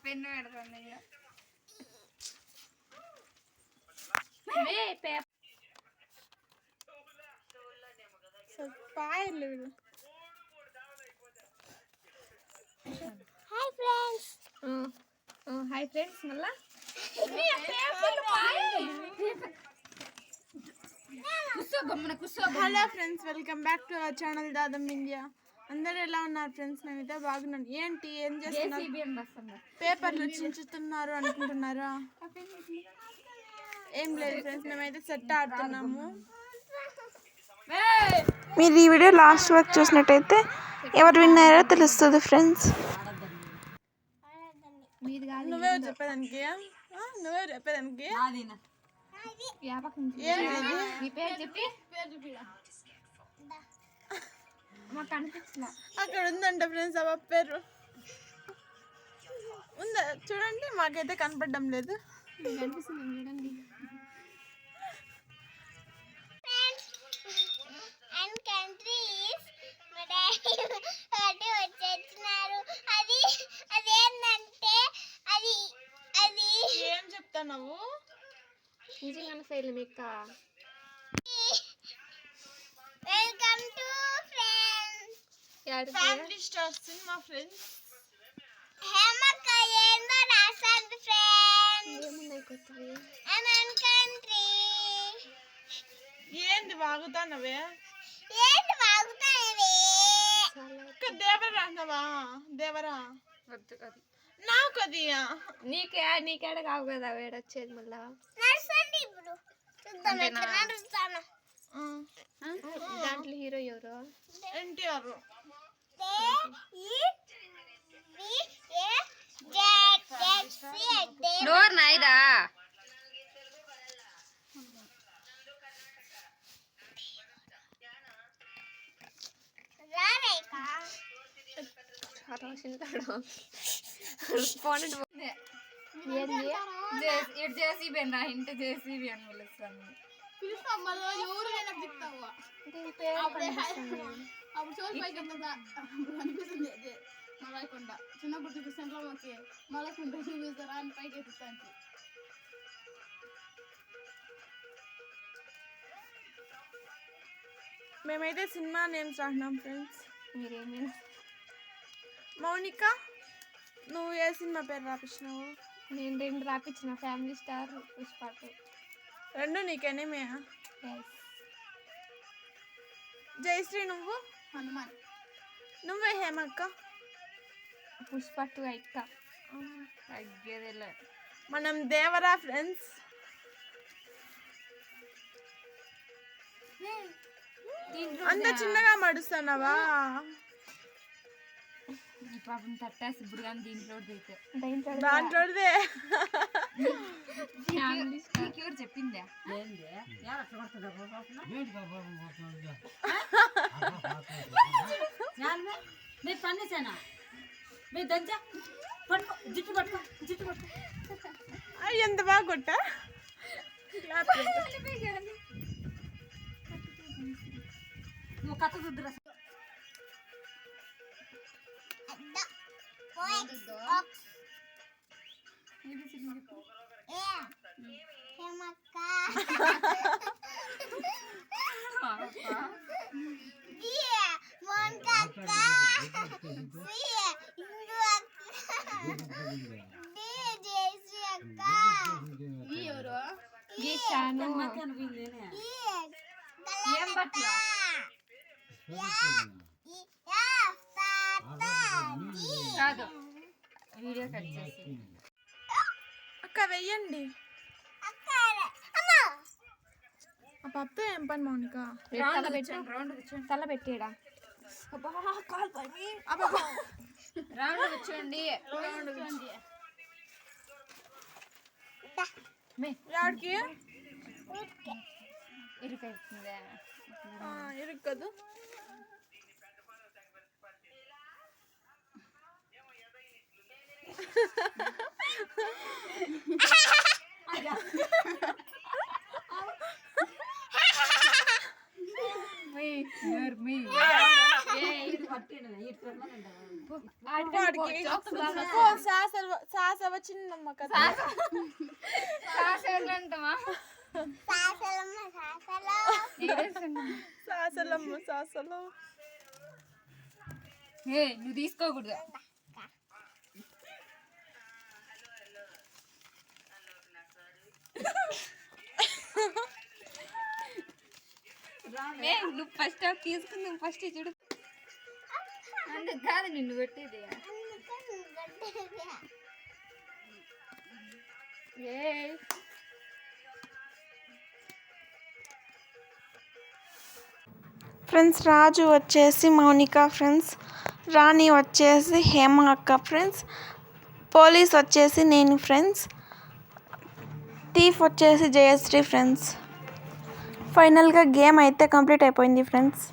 Pen పెడుతుంది hi friends మళ్ళా hello friends, welcome back to our channel దాదం India. అందరూ ఎలా ఉన్నారు ఫ్రెండ్స్? మేమైతే బాగున్నాను. ఏంటి ఏం చేస్తున్నారు? పేపర్లు చించుతున్నారు అనుకుంటున్నారా? ఏం లేదు ఫ్రెండ్స్, మేమైతే సెట్ ఆడుతున్నాము. మీరు ఈ వీడియో లాస్ట్ వరకు చూసినట్టయితే ఎవరు విన్నారో తెలుస్తుంది ఫ్రెండ్స్. నువ్వే చెప్పేదానికి అక్కడ ఉందంట ఫ్రెండ్స్. ఆ పేరు ఉందా చూడండి, మాకైతే కనపడడం లేదు. చూడండి ఏం చెప్తావు? నిజంగానే ఫెయిల్ మీక. Welcome to friends family star cinema friends. హేమక్క ఏందో రాసాంది ఫ్రెండ్స్. ఏమున్నాయి కొత్తవి? అమన్ కంట్రీ. ఏంది వాగుతానవే? దేవరా రాసినవా? దేవరా వద్దు అది నాకు అది నీకేడ కావు కదా వేడొచ్చేది మళ్ళా. దాంట్లో హీరో ఎవరు? ఎన్టీఆర్. డోర్ నాయిదా జేసీబీ నా ఇంటి జేసీబీ అని పిలుస్తాను. చిన్నప్పుడు చూపిస్తాను మళ్ళీ చూపిస్తారా అని పైకి ఎత్తుతాను. మేమైతే సినిమా నేమ్స్ రాసినాం ఫ్రెండ్స్. మీరేమైనా మౌనిక, నువ్వు ఏ సినిమా పేరు రాపించినావు? నేను 2 రాపించిన, ఫ్యామిలీ స్టార్, పుష్ప 2. 2 నీకేనేమే? జయశ్రీ నువ్వు? హనుమాన్. నువ్వే హేమక్క? పుష్ప 2 అక్క. తగ్గేదేలే. మనం దేవరా ఫ్రెండ్స్. అంత చిన్నగా మడుస్తున్నావా? పాపం తట్టేసి ఇప్పుడు కానీ దాంట్లోదే చెప్పిందా? మీరు పన్నేసానా? మీరు దంచా పట్టుకో, జుట్టు పట్టుకో, జుట్టు పట్టుకో. ఎంత బాగా కొట్టా. నువ్వు కథ చూద్దురా. ఏం బట్టలు కాదు, వీడియో కట్ చేసి అక్క వెయ్యండి. ఆ పప్పు ఏం పని మౌనిక? తల పెట్టేడా రౌండ్ కూర్చోండి. యాడికి ఇరుకైతుందా? ఇరుక్కదు. సాసవ చిన్నమ్మ కథ అంటామా సాసలమ్మ సాసలో నువ్వు తీసుకోకూడదు. నువ్వు ఫస్ట్ తీసుకుంది ఫస్ట్ చూడు. అందుకు కాదు నిన్ను పెట్టేది. ఫ్రెండ్స్ రాజు వచ్చేసి మౌనిక ఫ్రెండ్స్, రాణి వచ్చేసి హేమ అక్క ఫ్రెండ్స్, పోలీస్ వచ్చేసి నేను ఫ్రెండ్స్, థీఫ్ వచ్చేసి జయశ్రీ ఫ్రెండ్స్. ఫైనల్గా గేమ్ అయితే కంప్లీట్ అయిపోయింది ఫ్రెండ్స్.